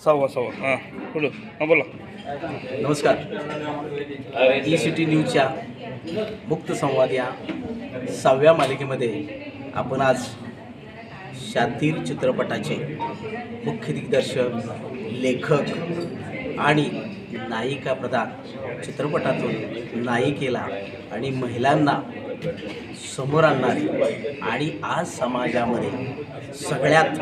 सव्वा हां पुढं हां बोला. नमस्कार. ई-सिटी न्यूजच्या मुक्त संवाद या 6व्या मालिकेमध्ये आपण आज शातीर चित्रपटाचे मुख्य दिग्दर्शक, लेखक आणि नायिका प्रधान चित्रपटातून नायिकेला आणि महिलांना समोर आणणारे आणि आज समाजामध्ये सगळ्यात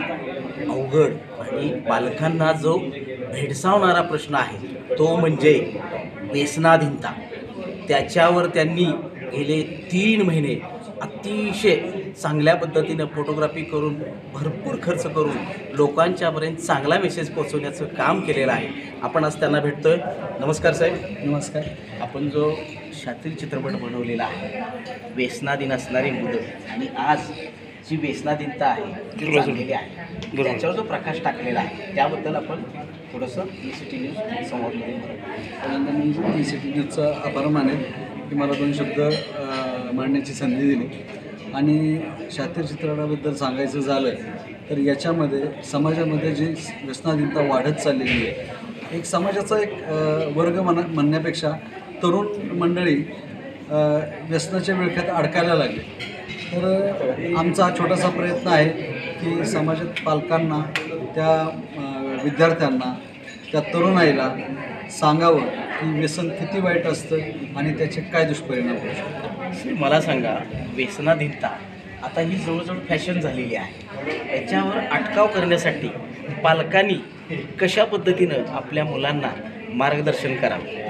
अवघड आणि पालकांना जो भेडसावणारा प्रश्न आहे तो म्हणजे व्यसनाधीनता. त्याच्यावर त्यांनी गेले 3 महिने अतिशय चांगल्या पद्धतीनं फोटोग्राफी करून भरपूर खर्च करून लोकांच्यापर्यंत चांगला मेसेज पोहोचवण्याचं काम केलेलं आहे. आपण आज त्यांना भेटतोय. नमस्कार साहेब. नमस्कार. आपण जो शातीर चित्रपट बनवलेला आहे, व्यसनाधीन असणारी मुलं आणि आज जी व्यसनाधीनता आहे ती चाललेली आहे, त्याच्यावर जो प्रकाश टाकलेला आहे त्याबद्दल आपण थोडंसं ई-सिटी न्यूज संवादमध्ये पहिल्यांदा मी ई-सिटी न्यूजचा आभार मानेन की मला 2 शब्द मांडण्याची संधी दिली. आणि शातीर चित्रपटाबद्दल सांगायचं झालं तर याच्यामध्ये समाजामध्ये जी व्यसनाधीनता वाढत चाललेली आहे, एक समाजाचा एक वर्ग म्हणण्यापेक्षा तरुण मंडळी व्यसनाच्या विळख्यात अडकायला लागले. तर आमचा हा छोटासा प्रयत्न आहे की समाजात पालकांना, त्या विद्यार्थ्यांना, त्या तरुणाईला सांगावं की व्यसन किती वाईट असतं आणि त्याचे काय दुष्परिणाम होऊ शकतात. मला सांगा, व्यसनाधीनता आता ही जवळजवळ फॅशन झालेली आहे. याच्यावर अटकाव करण्यासाठी पालकांनी कशा पद्धतीनं आपल्या मुलांना मार्गदर्शन करावं?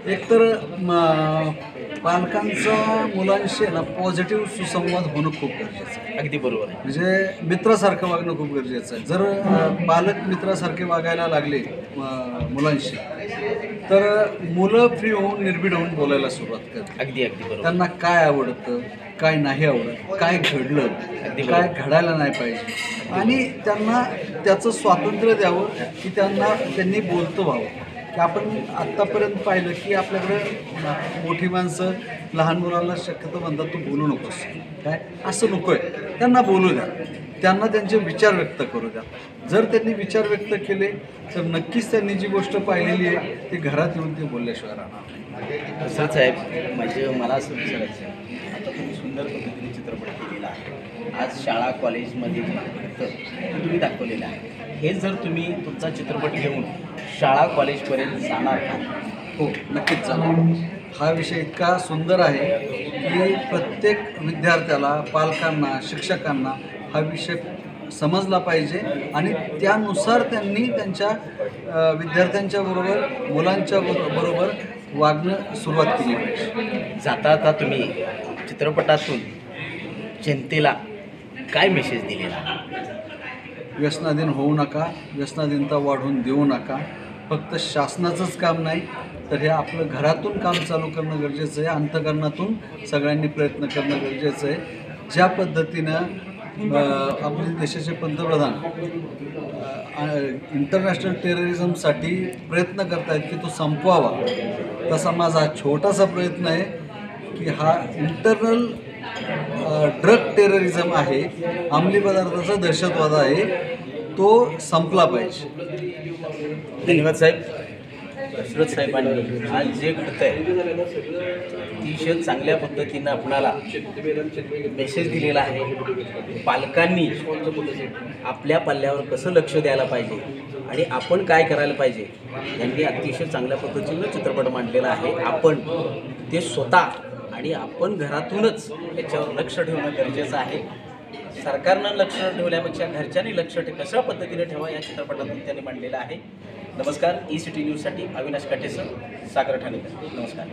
एकतर पालकांचा मुलांशी ना पॉझिटिव्ह सुसंवाद होणं खूप गरजेचं आहे. अगदी बरोबर आहे. म्हणजे मित्रासारखं वागणं खूप गरजेचं आहे. जर पालक मित्रासारखे वागायला लागले मुलांशी तर मुलं फ्री होऊन, निर्भीड होऊन बोलायला सुरुवात करतात. अगदी बरोबर. त्यांना काय आवडतं, काय नाही आवडत, काय घडलं, काय घडायला नाही पाहिजे आणि त्यांना त्याचं स्वातंत्र्य द्यावं की त्यांनी बोलतं व्हावं. की आपण आत्तापर्यंत पाहिलं की आपल्याकडे मोठी माणसं लहान मुलांना शक्यतो म्हणतात तू बोलू नकोस, काय असं नको आहे. त्यांना बोलू द्या, त्यांना त्यांचे विचार व्यक्त करू द्या. जर त्यांनी विचार व्यक्त केले तर नक्कीच त्यांनी जी गोष्ट पाहिलेली आहे ती घरात येऊन ते बोलल्याशिवाय राहणार नाही. असंच आहे. म्हणजे मला असं विचारायचं आहे, आता तुम्ही सुंदर पद्धतीने चित्रपट केलेला आहे. आज शाळा कॉलेजमध्ये जे घडतं ते तुम्ही दाखवलेलं आहे. हे जर तुम्ही तुमचा चित्रपट घेऊन शाळा कॉलेजपर्यंत जाणार का? हो, नक्कीच जाणार. हा विषय इतका सुंदर आहे की प्रत्येक विद्यार्थ्याला, पालकांना, शिक्षकांना हा विषय समजला पाहिजे आणि त्यानुसार त्यांनी त्यांच्या विद्यार्थ्यांच्या बरोबर, मुलांच्या बरोबर वागणं सुरुवात केली पाहिजे. जाता तुम्ही चित्रपटातून जनतेला काय मेसेज दिलेला? व्यसनाधीन होऊ नका, व्यसनाधीनता वाढवून देऊ नका. फक्त शासनाचंच काम नाही तर हे आपलं घरातून काम चालू करणं गरजेचं आहे. अंतःकरणातून सगळ्यांनी प्रयत्न करणं गरजेचं आहे. ज्या पद्धतीनं आपले देशाचे पंतप्रधान इंटरनॅशनल टेररिझमसाठी प्रयत्न करत आहेत की तो संपवावा, तसा माझा छोटासा प्रयत्न आहे की हा इंटरनल ड्रग टेररिझम आहे, अंमली पदार्थाचा दहशतवाद आहे, तो संपला पाहिजे. धन्यवाद साहेब. दशरथ साहेबांनी आज जे घडतं आहे अतिशय चांगल्या पद्धतीनं आपणाला मेसेज दिलेला आहे. पालकांनी आपल्या पल्ल्यावर कसं लक्ष द्यायला पाहिजे आणि आपण काय करायला पाहिजे यांनी अतिशय चांगल्या पद्धतीनं चित्रपट मांडलेला आहे. आपण ते स्वतः आणि आपण घरातूनच याच्यावर लक्ष ठेवणं गरजेचं आहे. सरकारनं लक्ष ठेवल्यापेक्षा घरच्यांनी लक्ष कशा पद्धतीने ठेवा या चित्रपटातून त्यांनी मांडलेलं आहे. नमस्कार. ई-सिटी न्यूजसाठी अविनाश काटेसर, सागर ठाणेकर. नमस्कार.